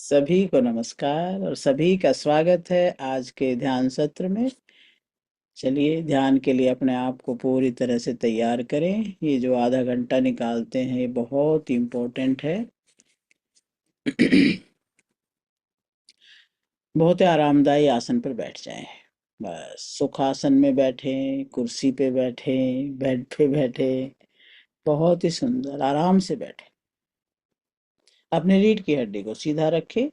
सभी को नमस्कार और सभी का स्वागत है आज के ध्यान सत्र में। चलिए ध्यान के लिए अपने आप को पूरी तरह से तैयार करें। ये जो आधा घंटा निकालते हैं ये बहुत इम्पोर्टेंट है। बहुत ही आरामदायी आसन पर बैठ जाएं। बस सुखासन में बैठे, कुर्सी पे बैठे, बेड पे बैठे, बहुत ही सुंदर आराम से बैठे। अपने रीढ़ की हड्डी को सीधा रखें,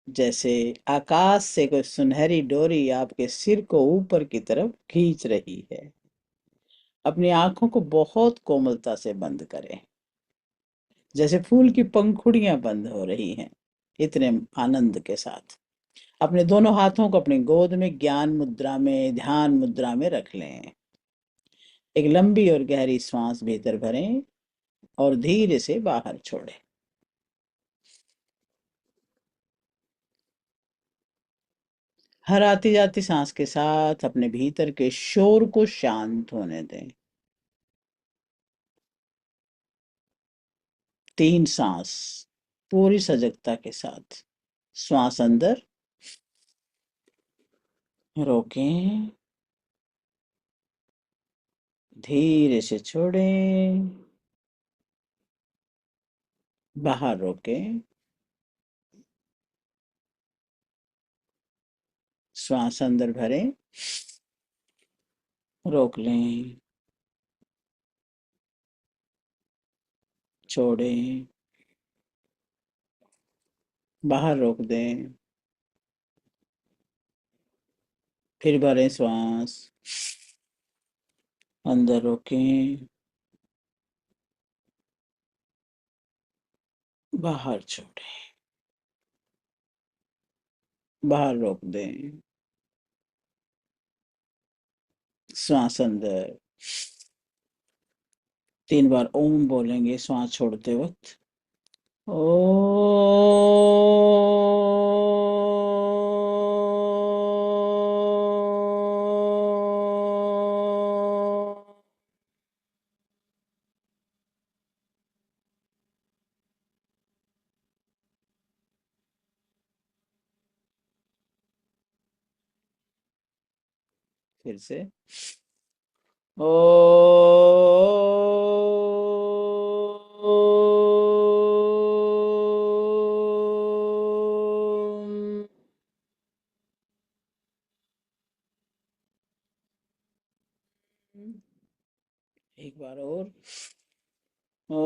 जैसे आकाश से कोई सुनहरी डोरी आपके सिर को ऊपर की तरफ खींच रही है। अपनी आंखों को बहुत कोमलता से बंद करें, जैसे फूल की पंखुड़ियां बंद हो रही हैं, इतने आनंद के साथ। अपने दोनों हाथों को अपनी गोद में ज्ञान मुद्रा में, ध्यान मुद्रा में रख लें। एक लंबी और गहरी सांस भीतर भरें और धीरे से बाहर छोड़ें। हर आती जाती सांस के साथ अपने भीतर के शोर को शांत होने दें। 3 सांस पूरी सजगता के साथ। श्वास अंदर, रोकें, धीरे से छोड़ें, बाहर रोकें। श्वास अंदर भरें, रोक लें, छोड़ें, बाहर रोक दें। फिर भरें श्वास, अंदर रोकें, बाहर छोड़ें, बाहर रोक दें। श्वास अंदर, 3 बार ओम बोलेंगे श्वास छोड़ते वक्त। ओ। फिर से ओ। एक बार और ओ।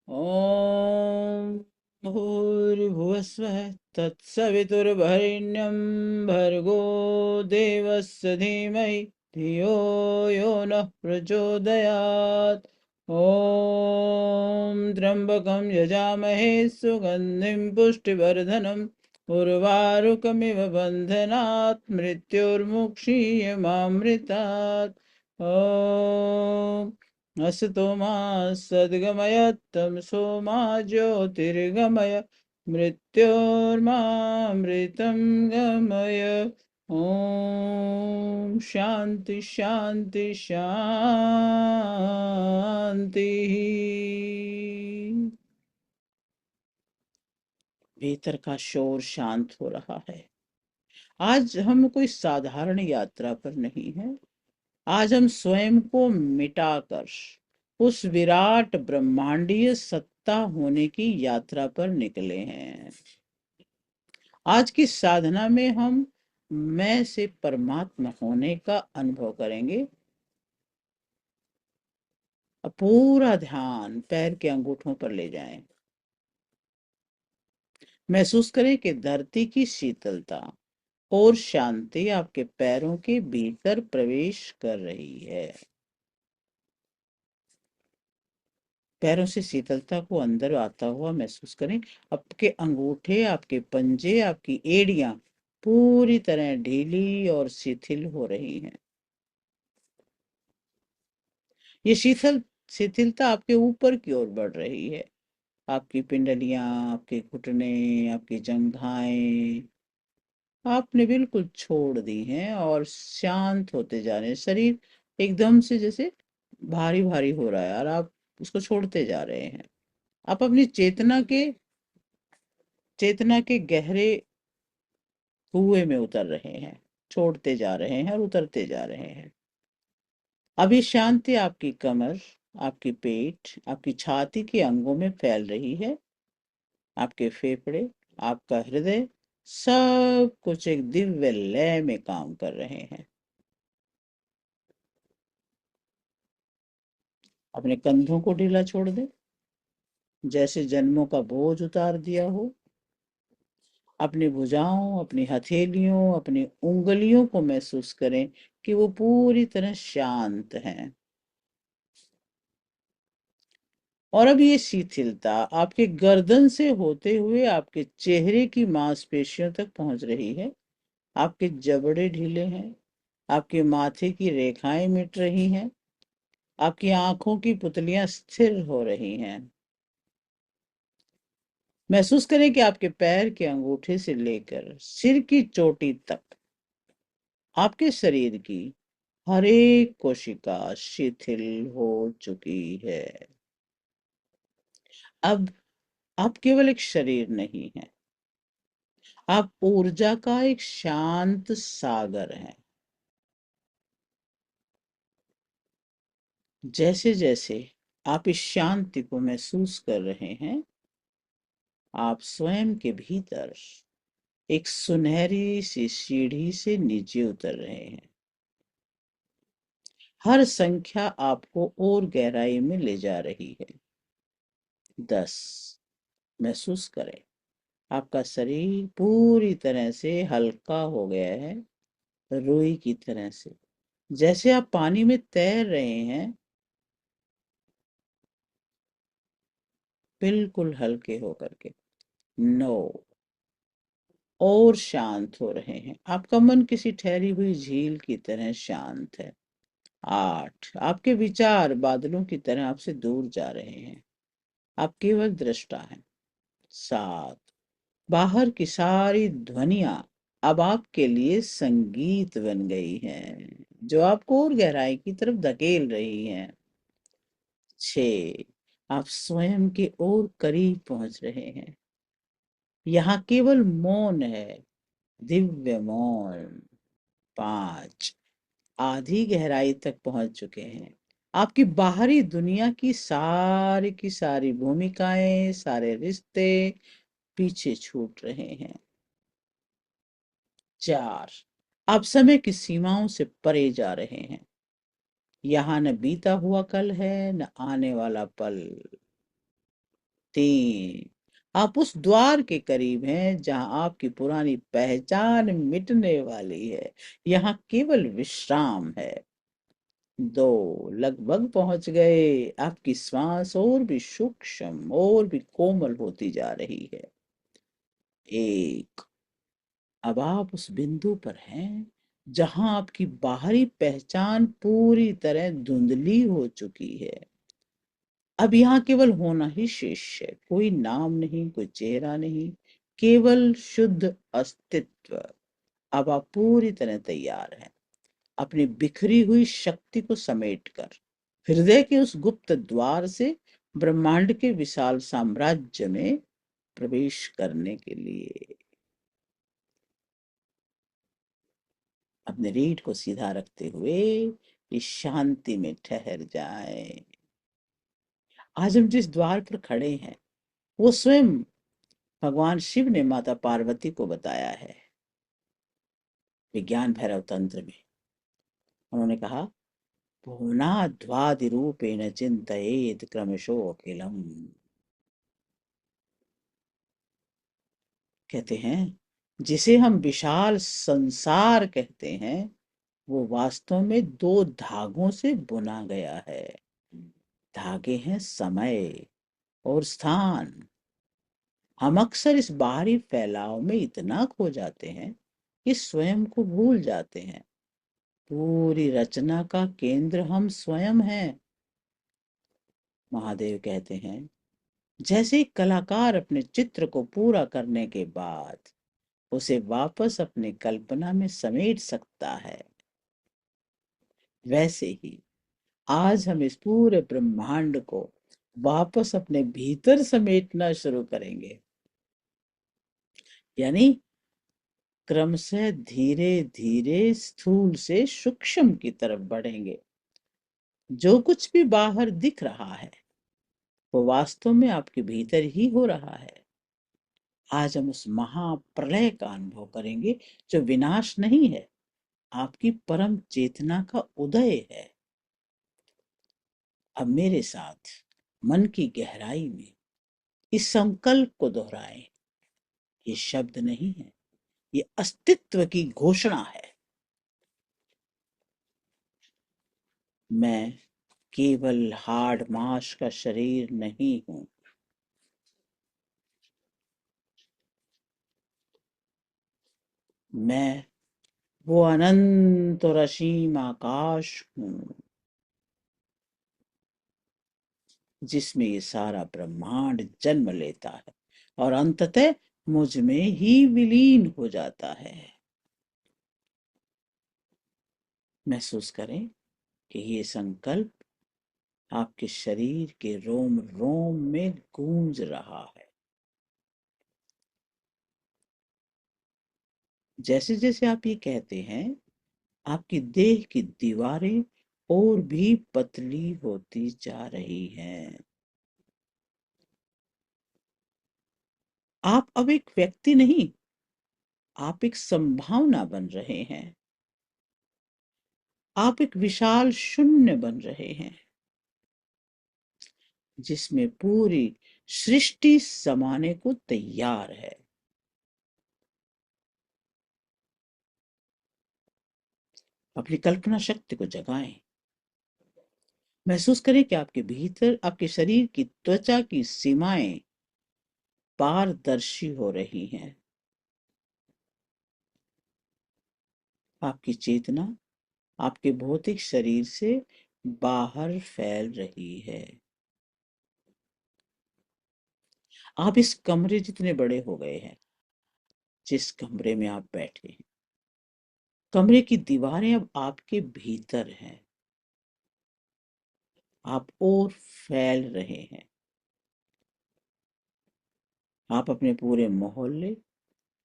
ओम भूर्भुवस्वः तत्सवितुर्वरेण्यं भर्गो देवस्य धीमहि धियो यो नः प्रचोदयात्। ॐ त्र्यम्बकं यजामहे सुगन्धिं पुष्टिवर्धनम् उर्वारुकमिव बन्धनात् मृत्युर्मुक्षीयमामृतात्। ॐ असतो मा सद्गमय तमसो मा ज्योतिर्गमय मृत्योर्मामृतं गमय। ओम शांति शांति शांति। भीतर का शोर शांत हो रहा है। आज हम कोई साधारण यात्रा पर नहीं है। आज हम स्वयं को मिटाकर उस विराट ब्रह्मांडीय सत्ता होने की यात्रा पर निकले हैं। आज की साधना में हम मैं से परमात्मा होने का अनुभव करेंगे। अब पूरा ध्यान पैर के अंगूठों पर ले जाएं। महसूस करें कि धरती की शीतलता और शांति आपके पैरों के भीतर प्रवेश कर रही है। पैरों से शीतलता को अंदर आता हुआ महसूस करें। आपके अंगूठे, आपके पंजे, आपकी एड़ियां पूरी तरह ढीली और शिथिल हो रही हैं। ये शिथिलता आपके ऊपर की ओर बढ़ रही है। आपकी पिंडलियां, आपके घुटने, आपकी जंघाएं आपने बिल्कुल छोड़ दी हैं और शांत होते जा रहे हैं। शरीर एकदम से जैसे भारी भारी हो रहा है और आप उसको छोड़ते जा रहे हैं। आप अपनी चेतना के गहरे कुएं में उतर रहे हैं, छोड़ते जा रहे हैं और उतरते जा रहे हैं। अभी शांति आपकी कमर, आपकी पेट, आपकी छाती के अंगों में फैल रही है। आपके फेफड़े, आपका हृदय, सब कुछ एक दिव्य लय में काम कर रहे हैं। अपने कंधों को ढीला छोड़ दें, जैसे जन्मों का बोझ उतार दिया हो। अपनी भुजाओं, अपनी हथेलियों, अपनी उंगलियों को महसूस करें कि वो पूरी तरह शांत हैं। और अब ये शिथिलता आपके गर्दन से होते हुए आपके चेहरे की मांसपेशियों तक पहुंच रही है। आपके जबड़े ढीले हैं, आपके माथे की रेखाएं मिट रही हैं, आपकी आंखों की पुतलियां स्थिर हो रही हैं। महसूस करें कि आपके पैर के अंगूठे से लेकर सिर की चोटी तक आपके शरीर की हर एक कोशिका शिथिल हो चुकी है। अब आप केवल एक शरीर नहीं है, आप ऊर्जा का एक शांत सागर हैं। जैसे जैसे आप इस शांति को महसूस कर रहे हैं, आप स्वयं के भीतर एक सुनहरी सी सीढ़ी से नीचे उतर रहे हैं। हर संख्या आपको और गहराई में ले जा रही है। 10। महसूस करें, आपका शरीर पूरी तरह से हल्का हो गया है, रुई की तरह से, जैसे आप पानी में तैर रहे हैं, बिल्कुल हल्के होकर के। 9। और शांत हो रहे हैं, आपका मन किसी ठहरी हुई झील की तरह शांत है। 8। आपके विचार बादलों की तरह आपसे दूर जा रहे हैं, आप केवल दृष्टा हैं। 7। बाहर की सारी ध्वनियां अब आपके लिए संगीत बन गई हैं, जो आपको और गहराई की तरफ धकेल रही हैं। 6। आप स्वयं के और करीब पहुंच रहे हैं। यहाँ केवल मौन है, दिव्य मौन। 5। आधी गहराई तक पहुंच चुके हैं। आपकी बाहरी दुनिया की सारी भूमिकाएं, सारे रिश्ते पीछे छूट रहे हैं। 4। आप समय की सीमाओं से परे जा रहे हैं। यहाँ न बीता हुआ कल है, न आने वाला पल। 3। आप उस द्वार के करीब हैं जहां आपकी पुरानी पहचान मिटने वाली है। यहाँ केवल विश्राम है। 2। लगभग पहुंच गए। आपकी श्वास और भी सूक्ष्म और भी कोमल होती जा रही है। 1। अब आप उस बिंदु पर हैं जहां आपकी बाहरी पहचान पूरी तरह धुंधली हो चुकी है। अब यहाँ केवल होना ही शेष है, कोई नाम नहीं, कोई चेहरा नहीं, केवल शुद्ध अस्तित्व। अब आप पूरी तरह तैयार हैं, अपनी बिखरी हुई शक्ति को समेटकर हृदय के उस गुप्त द्वार से ब्रह्मांड के विशाल साम्राज्य में प्रवेश करने के लिए। अपने रीढ़ को सीधा रखते हुए इस शांति में ठहर जाएं। आज हम जिस द्वार पर खड़े हैं, वो स्वयं भगवान शिव ने माता पार्वती को बताया है। विज्ञान भैरव तंत्र में उन्होंने कहा, भुवनाध्वादि रूपेण चिंतयेत क्रमशो अखिलम। कहते हैं, जिसे हम विशाल संसार कहते हैं, वो वास्तव में दो धागों से बुना गया है। धागे हैं समय और स्थान। हम अक्सर इस बाहरी फैलाव में इतना खो जाते हैं कि स्वयं को भूल जाते हैं। पूरी रचना का केंद्र हम स्वयं हैं। महादेव कहते हैं, जैसे कलाकार अपने चित्र को पूरा करने के बाद उसे वापस अपनी कल्पना में समेट सकता है, वैसे ही आज हम इस पूरे ब्रह्मांड को वापस अपने भीतर समेटना शुरू करेंगे। यानी क्रमशः धीरे धीरे स्थूल से सूक्ष्म की तरफ बढ़ेंगे। जो कुछ भी बाहर दिख रहा है वो वास्तव में आपके भीतर ही हो रहा है। आज हम उस महाप्रलय का अनुभव करेंगे जो विनाश नहीं है, आपकी परम चेतना का उदय है। अब मेरे साथ मन की गहराई में इस संकल्प को दोहराएं। ये शब्द नहीं है, ये अस्तित्व की घोषणा है। मैं केवल हाड़ मांस का शरीर नहीं हूं। मैं वो अनंत और असीम आकाश हूं जिसमें ये सारा ब्रह्मांड जन्म लेता है और अंततः मुझ में ही विलीन हो जाता है। महसूस करें कि ये संकल्प आपके शरीर के रोम रोम में गूंज रहा है। जैसे जैसे आप ये कहते हैं, आपकी देह की दीवारें और भी पतली होती जा रही हैं। आप अब एक व्यक्ति नहीं, आप एक संभावना बन रहे हैं। आप एक विशाल शून्य बन रहे हैं जिसमें पूरी सृष्टि समाने को तैयार है। अपनी कल्पना शक्ति को जगाएं। महसूस करें कि आपके भीतर आपके शरीर की त्वचा की सीमाएं पारदर्शी हो रही हैं। आपकी चेतना आपके भौतिक शरीर से बाहर फैल रही है। आप इस कमरे जितने बड़े हो गए हैं जिस कमरे में आप बैठे हैं। कमरे की दीवारें अब आपके भीतर हैं। आप और फैल रहे हैं। आप अपने पूरे मोहल्ले,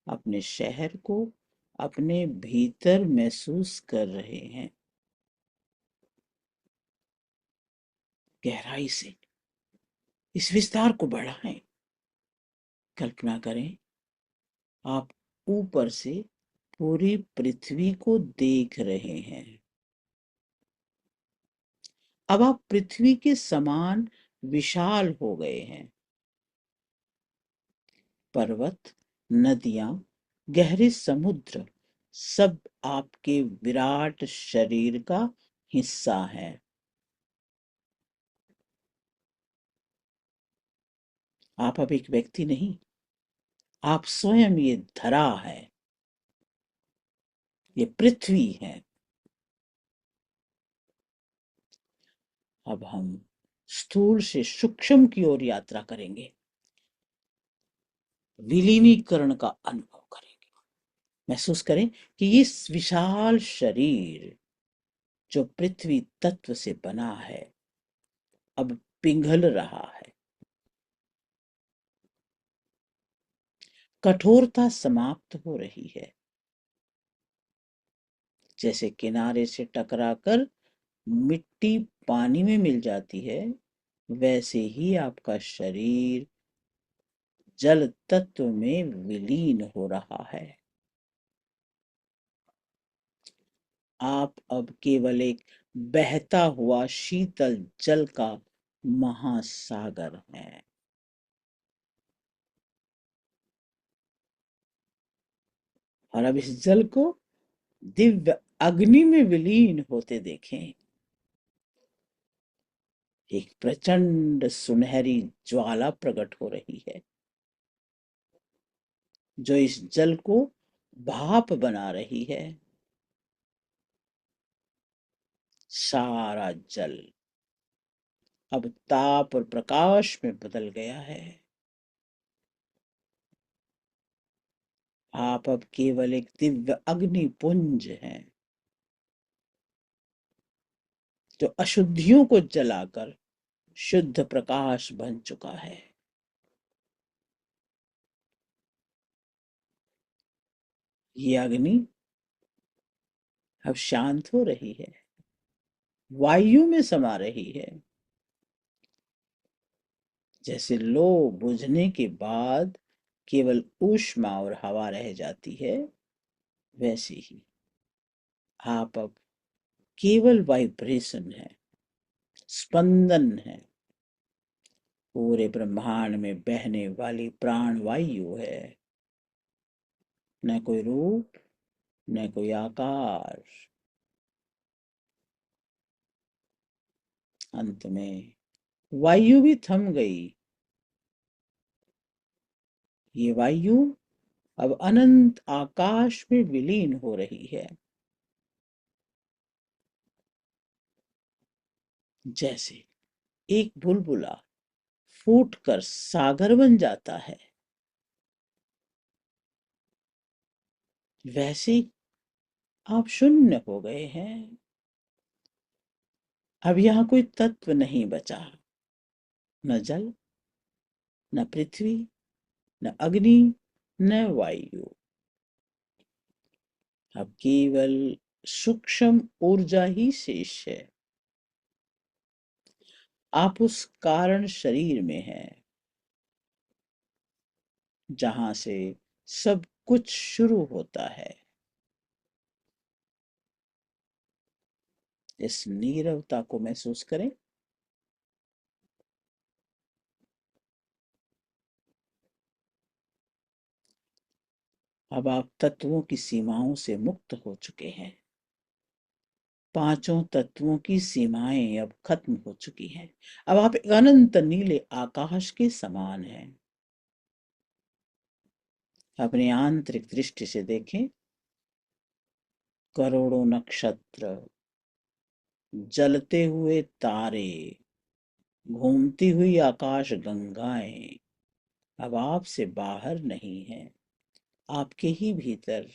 अपने शहर को अपने भीतर महसूस कर रहे हैं। गहराई से इस विस्तार को बढ़ाएं। कल्पना करें आप ऊपर से पूरी पृथ्वी को देख रहे हैं। अब आप पृथ्वी के समान विशाल हो गए हैं। पर्वत, नदियां, गहरे समुद्र सब आपके विराट शरीर का हिस्सा है। आप अब एक व्यक्ति नहीं, आप स्वयं ये धरा है, ये पृथ्वी है। अब हम स्थूल से सूक्ष्म की ओर यात्रा करेंगे, विलीनीकरण का अनुभव करेंगे। महसूस करें कि ये विशाल शरीर जो पृथ्वी तत्व से बना है अब पिघल रहा है। कठोरता समाप्त हो रही है। जैसे किनारे से टकराकर मिट्टी पानी में मिल जाती है, वैसे ही आपका शरीर जल तत्व में विलीन हो रहा है। आप अब केवल एक बहता हुआ शीतल जल का महासागर हैं। और अब इस जल को दिव्य अग्नि में विलीन होते देखें। एक प्रचंड सुनहरी ज्वाला प्रकट हो रही है जो इस जल को भाप बना रही है। सारा जल अब ताप और प्रकाश में बदल गया है। आप अब केवल एक दिव्य अग्नि पुंज हैं, जो अशुद्धियों को जलाकर शुद्ध प्रकाश बन चुका है। ये अग्नि अब शांत हो रही है, वायु में समा रही है। जैसे लो बुझने के बाद केवल ऊष्मा और हवा रह जाती है, वैसे ही आप अब केवल वाइब्रेशन है, स्पंदन है। पूरे ब्रह्मांड में बहने वाली प्राण वायु है। न कोई रूप, न कोई आकार। अंत में वायु भी थम गई। ये वायु अब अनंत आकाश में विलीन हो रही है। जैसे एक बुलबुला फूटकर सागर बन जाता है, वैसे आप शून्य हो गए हैं। अब यहाँ कोई तत्व नहीं बचा, न जल, न पृथ्वी, न अग्नि, न वायु। अब केवल सूक्ष्म ऊर्जा ही शेष है। आप उस कारण शरीर में हैं, जहां से सब कुछ शुरू होता है। इस नीरवता को महसूस करें। अब आप तत्वों की सीमाओं से मुक्त हो चुके हैं। पांचों तत्वों की सीमाएं अब खत्म हो चुकी हैं। अब आप एक अनंत नीले आकाश के समान हैं। अपनी आंतरिक दृष्टि से देखें। करोड़ों नक्षत्र, जलते हुए तारे, घूमती हुई आकाश गंगाएं अब आपसे बाहर नहीं है, आपके ही भीतर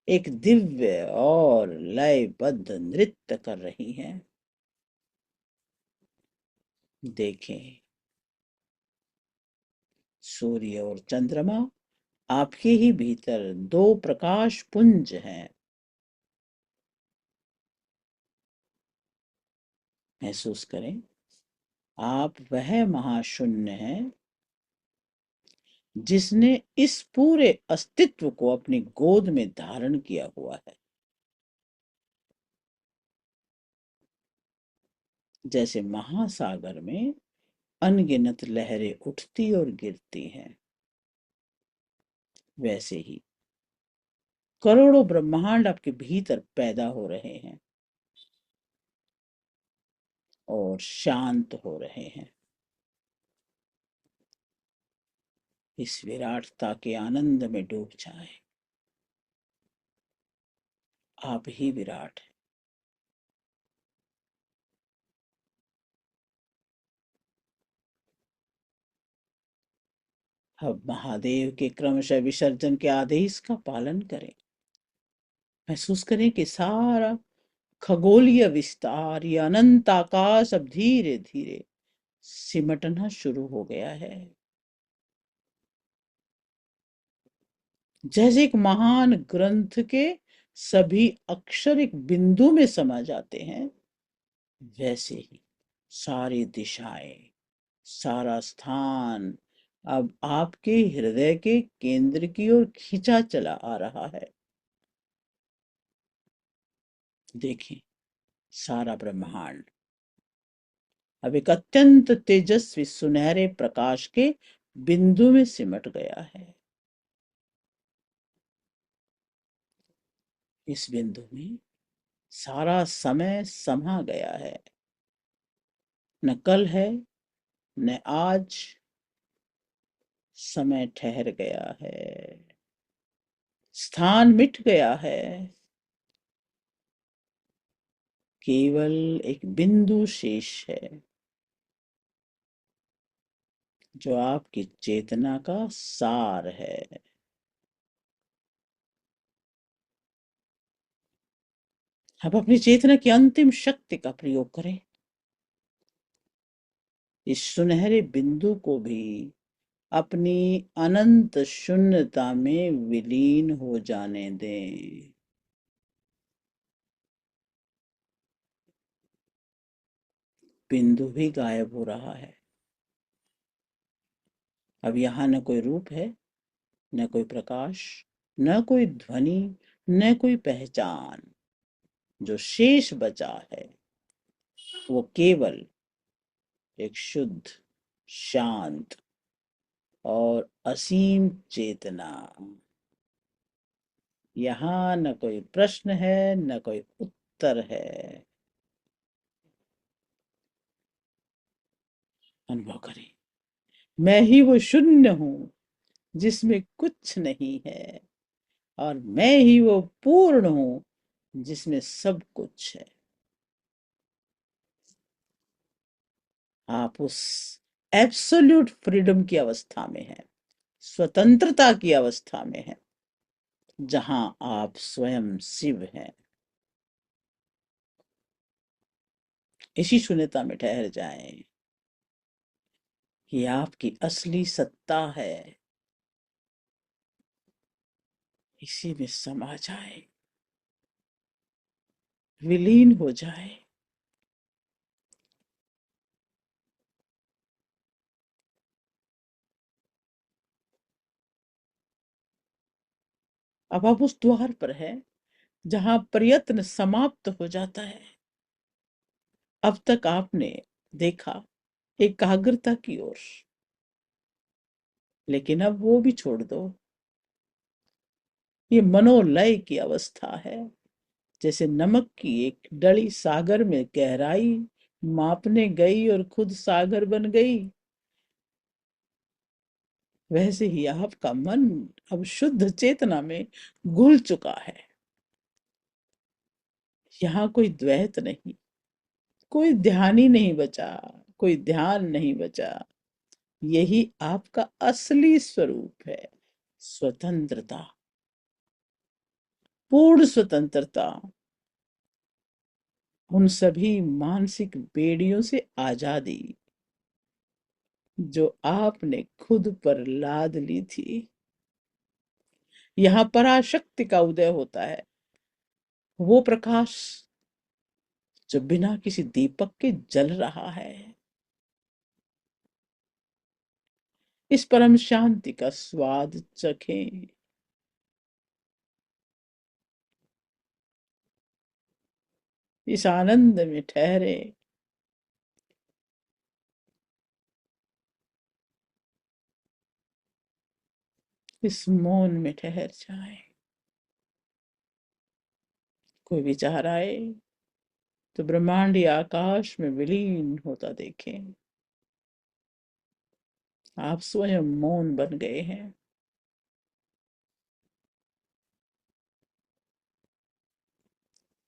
एक दिव्य और लयबद्ध नृत्य कर रही हैं। देखें, सूर्य और चंद्रमा आपके ही भीतर दो प्रकाश पुंज हैं। महसूस करें, आप वह महाशून्य हैं जिसने इस पूरे अस्तित्व को अपनी गोद में धारण किया हुआ है। जैसे महासागर में अनगिनत लहरें उठती और गिरती हैं, वैसे ही करोड़ों ब्रह्मांड आपके भीतर पैदा हो रहे हैं और शांत हो रहे हैं। इस विराटता के आनंद में डूब जाएं। आप ही विराट हैं। अब महादेव के क्रमशः विसर्जन के आदेश का पालन करें। महसूस करें कि सारा खगोलीय विस्तार, ये अनंत आकाश अब धीरे धीरे सिमटना शुरू हो गया है। जैसे एक महान ग्रंथ के सभी अक्षर एक बिंदु में समा जाते हैं, वैसे ही सारी दिशाएं, सारा स्थान अब आपके हृदय के केंद्र की ओर खींचा चला आ रहा है। देखें, सारा ब्रह्मांड अब एक अत्यंत तेजस्वी सुनहरे प्रकाश के बिंदु में सिमट गया है। इस बिंदु में सारा समय समा गया है। न कल है, न आज। समय ठहर गया है, स्थान मिट गया है। केवल एक बिंदु शेष है। जो आपकी चेतना का सार है। अब अपनी चेतना की अंतिम शक्ति का प्रयोग करें, इस सुनहरे बिंदु को भी अपनी अनंत शून्यता में विलीन हो जाने दें। बिंदु भी गायब हो रहा है। अब यहाँ न कोई रूप है, न कोई प्रकाश, न कोई ध्वनि, न कोई पहचान। जो शेष बचा है वो केवल एक शुद्ध, शांत और असीम चेतना। यहाँ न कोई प्रश्न है, न कोई उत्तर है। अनुभव करें, मैं ही वो शून्य हूँ जिसमें कुछ नहीं है, और मैं ही वो पूर्ण हूँ जिसमें सब कुछ है। आप उस एब्सोल्यूट फ्रीडम की अवस्था में हैं, स्वतंत्रता की अवस्था में हैं, जहां आप स्वयं शिव हैं। इसी शून्यता में ठहर जाएं। ये आपकी असली सत्ता है। इसी में समा जाए, विलीन हो जाए। अब आप उस द्वार पर हैं जहां प्रयत्न समाप्त हो जाता है। अब तक आपने देखा एकाग्रता की ओर, लेकिन अब वो भी छोड़ दो। ये मनोलय की अवस्था है। जैसे नमक की एक डली सागर में गहराई मापने गई और खुद सागर बन गई, वैसे ही आपका मन अब शुद्ध चेतना में घुल चुका है। यहाँ कोई द्वैत नहीं, कोई ध्यान ही नहीं बचा, कोई ध्यान नहीं बचा। यही आपका असली स्वरूप है। स्वतंत्रता, पूर्ण स्वतंत्रता। उन सभी मानसिक बेड़ियों से आजादी जो आपने खुद पर लाद ली थी। यहाँ पराशक्ति का उदय होता है, वो प्रकाश जो बिना किसी दीपक के जल रहा है। इस परम शांति का स्वाद चखें। इस आनंद में ठहरे। इस मौन में ठहर जाए। कोई विचार आए तो ब्रह्मांडीय आकाश में विलीन होता देखें। आप स्वयं मौन बन गए हैं।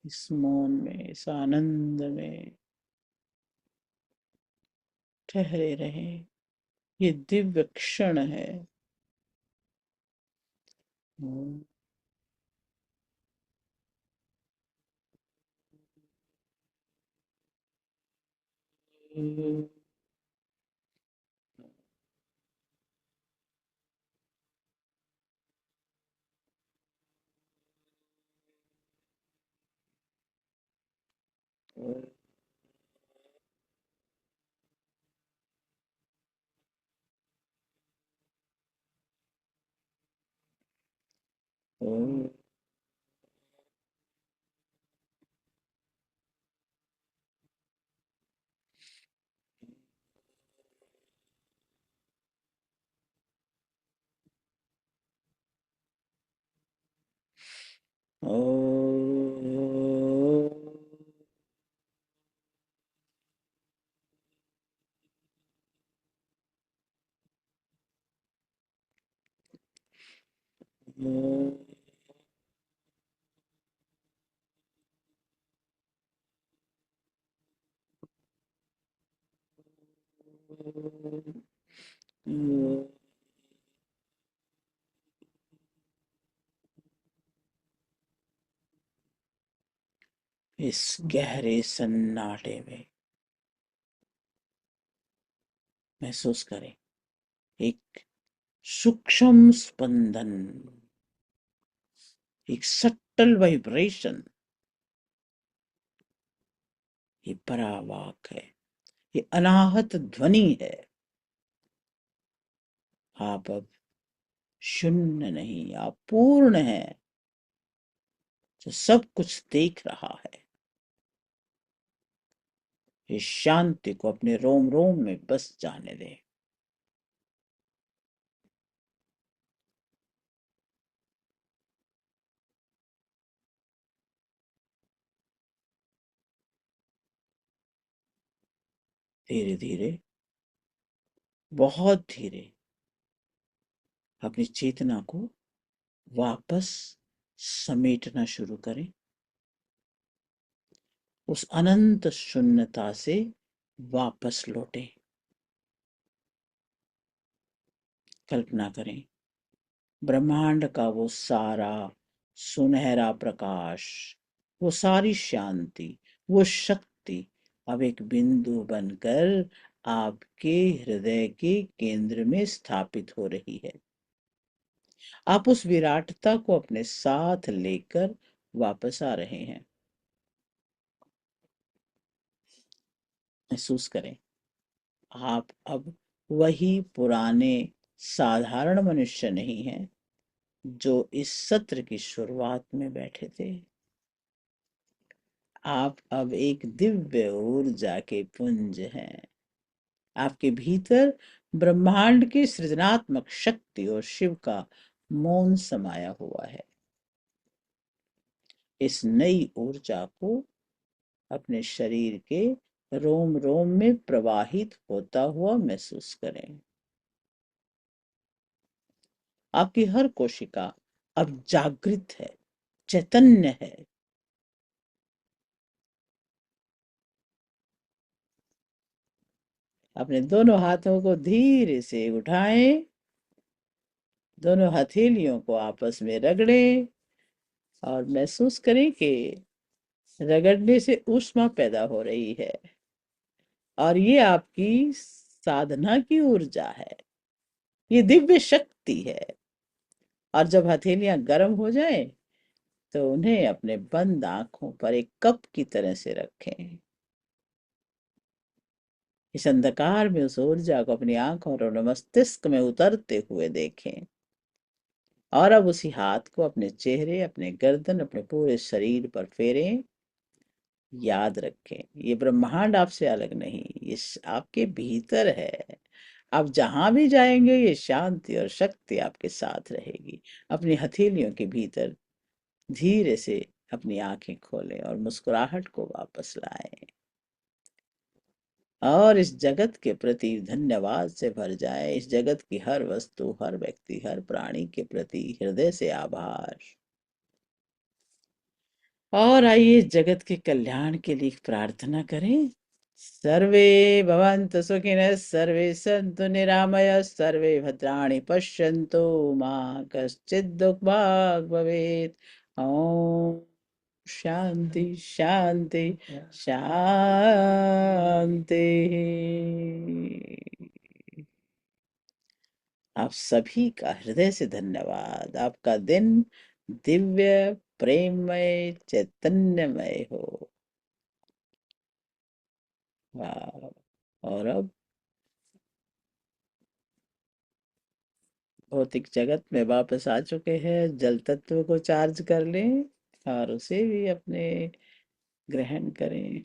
इस मौन में, इस आनंद में ठहरे रहें। ये दिव्य क्षण है। ओम। ओम। इस गहरे सन्नाटे में महसूस करें एक सूक्ष्म स्पंदन, एक सटल वाइब्रेशन। ये परावाक है, ये अनाहत ध्वनि है। आप अब शून्य नहीं, आप पूर्ण हैं, जो सब कुछ देख रहा है। इस शांति को अपने रोम रोम में बस जाने दें। धीरे धीरे, बहुत धीरे अपनी चेतना को वापस समेटना शुरू करें। उस अनंत शून्यता से वापस लौटें। कल्पना करें ब्रह्मांड का वो सारा सुनहरा प्रकाश, वो सारी शांति, वो शक्ति अब एक बिंदु बनकर आपके हृदय के केंद्र में स्थापित हो रही है। आप उस विराटता को अपने साथ लेकर वापस आ रहे हैं। महसूस करें आप अब वही पुराने साधारण मनुष्य नहीं हैं जो इस सत्र की शुरुआत में बैठे थे। आप अब एक दिव्य ऊर्जा के पुंज हैं। आपके भीतर ब्रह्मांड की सृजनात्मक शक्ति और शिव का मौन समाया हुआ है। इस नई ऊर्जा को अपने शरीर के रोम रोम में प्रवाहित होता हुआ महसूस करें। आपकी हर कोशिका अब जागृत है, चैतन्य है। अपने दोनों हाथों को धीरे से उठाएं, दोनों हथेलियों को आपस में रगड़ें और महसूस करें कि रगड़ने से ऊष्मा पैदा हो रही है और ये आपकी साधना की ऊर्जा है, ये दिव्य शक्ति है। और जब हथेलियां गर्म हो जाएं तो उन्हें अपने बंद आंखों पर एक कप की तरह से रखें। इस अंधकार में उस ऊर्जा को अपनी आंखों और मस्तिष्क में उतरते हुए देखें और अब उसी हाथ को अपने चेहरे, अपने गर्दन, अपने पूरे शरीर पर फेरें। याद रखें ये ब्रह्मांड आपसे अलग नहीं, ये आपके भीतर है। आप जहां भी जाएंगे ये शांति और शक्ति आपके साथ रहेगी। अपनी हथेलियों के भीतर धीरे से अपनी आंखें खोलें और मुस्कुराहट को वापस लाएं और इस जगत के प्रति धन्यवाद से भर जाए। इस जगत की हर वस्तु, हर व्यक्ति, हर प्राणी के प्रति हृदय से आभार। और आइए जगत के कल्याण के लिए प्रार्थना करें। सर्वे भवन्तु सुखिनः, सर्वे सन्तु निरामयः, सर्वे भद्राणि पश्यन्तु मा कश्चित् दुःखभाग् भवेत्। ॐ शांति शांति शांति। आप सभी का हृदय से धन्यवाद। आपका दिन दिव्य, प्रेममय, चैतन्यमय हो। वाह। और अब भौतिक जगत में वापस आ चुके हैं। जल तत्व को चार्ज कर लें और उसे भी अपने ग्रहण करें।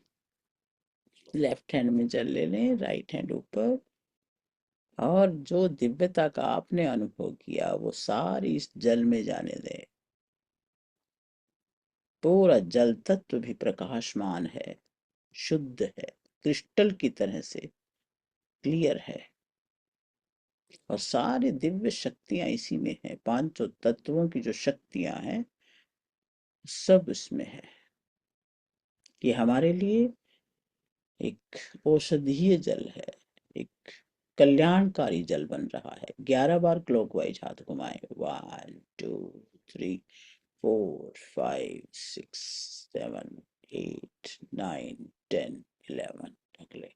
लेफ्ट हैंड में जल ले लें, राइट हैंड ऊपर। और जो दिव्यता का आपने अनुभव किया वो सारी इस जल में जाने दें। पूरा जल तत्व भी प्रकाशमान है, शुद्ध है, क्रिस्टल की तरह से क्लियर है। और सारी दिव्य शक्तियां इसी में है। पांचों तत्वों की जो शक्तियां हैं सब इसमें है। ये हमारे लिए एक औषधीय जल है, एक कल्याणकारी जल बन रहा है। 11 बार क्लॉकवाइज हाथ घुमाए। 1 2 3 4 5 6 7 8 9 10 11। अगले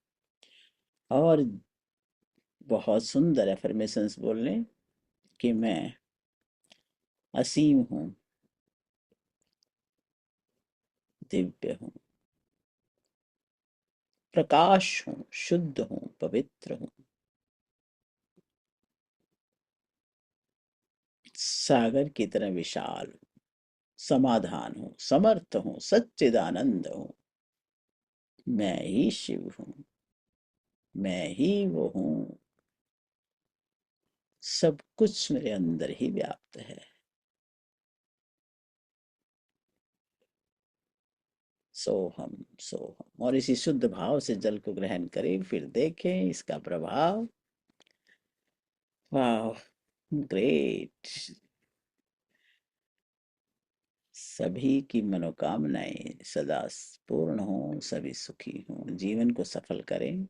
और बहुत सुंदर एफर्मेशंस बोलने कि मैं असीम हूँ, दिव्य हूँ, प्रकाश हूँ, शुद्ध हूँ, पवित्र हूँ, सागर की तरह विशाल हूँ, समाधान हूँ, समर्थ हूँ, सच्चिदानंद हूँ। मैं ही शिव हूँ, मैं ही वो हूँ, सब कुछ मेरे अंदर ही व्याप्त है। सोहम सोहम। और इसी शुद्ध भाव से जल को ग्रहण करें, फिर देखें इसका प्रभाव। वाह, ग्रेट। सभी की मनोकामनाएं सदा पूर्ण हो, सभी सुखी हों, जीवन को सफल करें।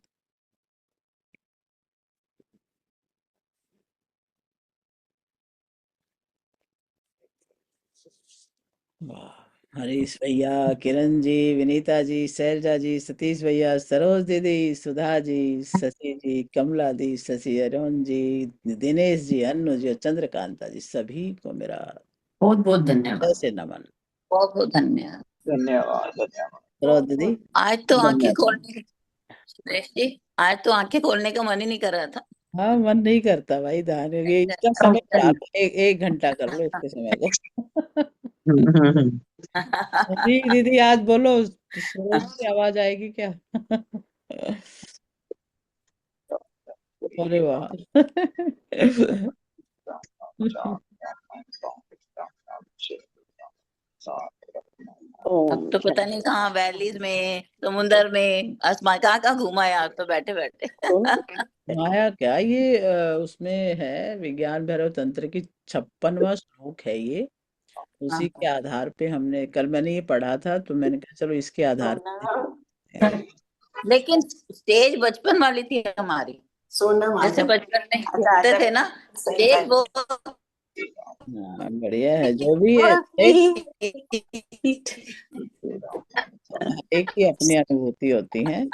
वाह, हरीश भैया, किरण जी, विनीता जी, शैलजा जी, सतीश भैया, सरोज दीदी, सुधा जी, शशि जी, कमला दी, शशि अरुण जी, दिनेश जी, अनु जी और चंद्रकांता जी, सभी को मेरा बहुत बहुत धन्यवाद। से नमन। बहुत बहुत धन्यवाद। धन्यवाद धन्यवाद। सरोज दीदी, आज तो आंखें धन्यवाद। खोलने सुरेश जी, आज तो आंखें खोलने का मन ही नहीं कर रहा था। हाँ मन नहीं करता भाई, दान ये इसका समय क्या, एक घंटा कर लो इसके समय को। ठीक दीदी, आज बोलो, सरोज की आवाज आएगी क्या? अरे वाह। अब तो पता नहीं कहाँ, वैलीज में, समुंदर में, आसमान, कहाँ कहाँ घूमा है आज तो बैठे बैठे। माया क्या, ये उसमें है विज्ञान भैरव तंत्र की 56वां श्लोक है ये। उसी के आधार पे हमने कल मैंने ये पढ़ा था, तो मैंने कहा चलो इसके आधार पे। लेकिन स्टेज बचपन वाली थी हमारी, जैसे बचपन में घूमते थे ना, स्टेज वो हाँ बढ़िया है, जो भी है एक एक ही अपनी अनुभूति होती है।